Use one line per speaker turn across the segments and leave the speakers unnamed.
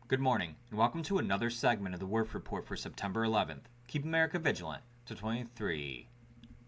Good morning, and welcome to another segment of the Werff Report for September 11th. Keep America vigilant to 23.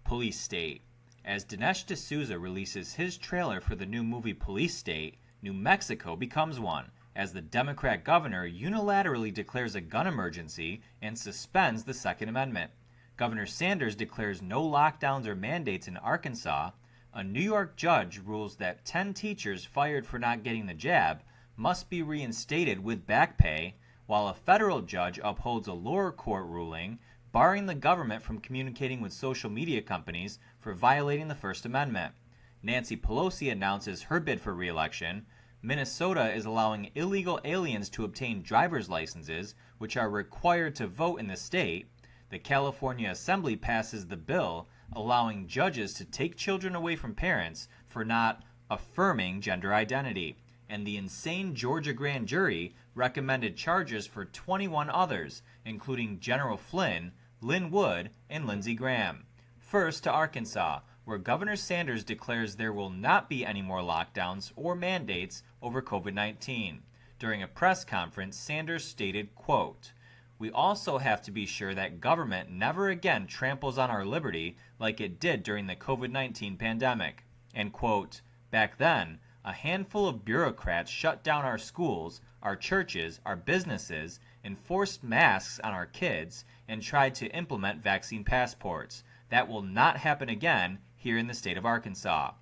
Police State. As Dinesh D'Souza releases his trailer for the new movie Police State, New Mexico becomes one, as the Democrat governor unilaterally declares a gun emergency and suspends the Second Amendment. Governor Sanders declares no lockdowns or mandates in Arkansas. A New York judge rules that 10 teachers fired for not getting the jab must be reinstated with back pay, while a federal judge upholds a lower court ruling barring the government from communicating with social media companies for violating the First Amendment. Nancy Pelosi announces her bid for re-election. Minnesota is allowing illegal aliens to obtain driver's licenses, which are required to vote in the state. The California Assembly passes the bill allowing judges to take children away from parents for not affirming gender identity. And the insane Georgia grand jury recommended charges for 21 others, including General Flynn, Lynn Wood, and Lindsey Graham. First to Arkansas, where Governor Sanders declares there will not be any more lockdowns or mandates over COVID-19. During a press conference, Sanders stated, quote, "We also have to be sure that government never again tramples on our liberty like it did during the COVID-19 pandemic." And quote, "Back then, a handful of bureaucrats shut down our schools, our churches, our businesses, enforced masks on our kids, and tried to implement vaccine passports. That will not happen again here in the state of Arkansas."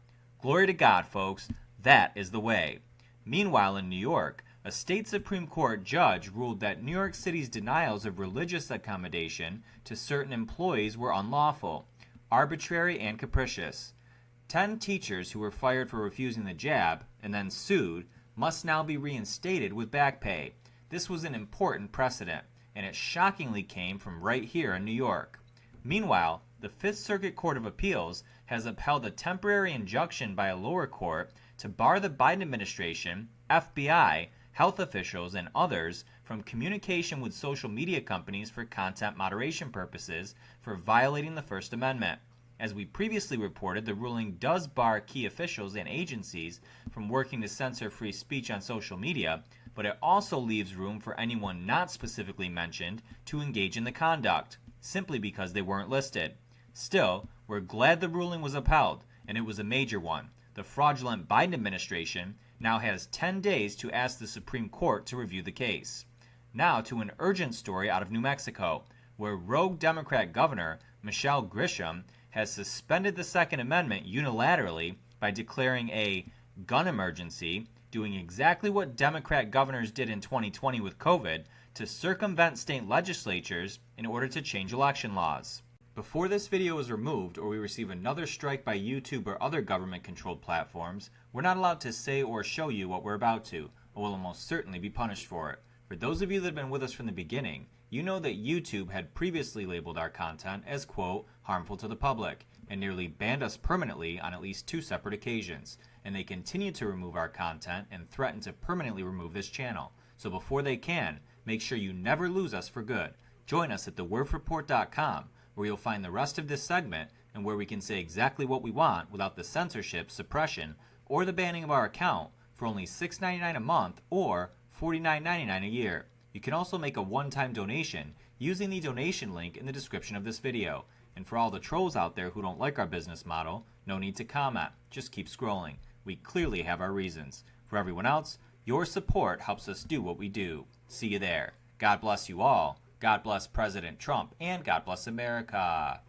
Glory to God, folks. That is the way. Meanwhile, in New York, a state Supreme Court judge ruled that New York City's denials of religious accommodation to certain employees were unlawful, arbitrary, and capricious. 10 teachers who were fired for refusing the jab and then sued must now be reinstated with back pay. This was an important precedent, and it shockingly came from right here in New York. Meanwhile, the Fifth Circuit Court of Appeals has upheld a temporary injunction by a lower court to bar the Biden administration, FBI, health officials, and others from communication with social media companies for content moderation purposes for violating the First Amendment. As we previously reported, the ruling does bar key officials and agencies from working to censor free speech on social media, but it also leaves room for anyone not specifically mentioned to engage in the conduct, simply because they weren't listed. Still, we're glad the ruling was upheld, and it was a major one. The fraudulent Biden administration now has 10 days to ask the Supreme Court to review the case. Now to an urgent story out of New Mexico, where rogue Democrat Governor Michelle Grisham has suspended the Second Amendment unilaterally by declaring a gun emergency, doing exactly what Democrat governors did in 2020 with COVID to circumvent state legislatures in order to change election laws. Before this video is removed or we receive another strike by YouTube or other government-controlled platforms, we're not allowed to say or show you what we're about to, or will almost certainly be punished for it. For those of you that have been with us from the beginning, you know that YouTube had previously labeled our content as, quote, harmful to the public, and nearly banned us permanently on at least 2 separate occasions. And they continue to remove our content and threaten to permanently remove this channel. So before they can, make sure you never lose us for good. Join us at thewerffreport.com, where you'll find the rest of this segment and where we can say exactly what we want without the censorship, suppression, or the banning of our account for only $6.99 a month or $49.99 a year. You can also make a one-time donation using the donation link in the description of this video. And for all the trolls out there who don't like our business model, no need to comment. Just keep scrolling. We clearly have our reasons. For everyone else, your support helps us do what we do. See you there. God bless you all. God bless President Trump, and God bless America.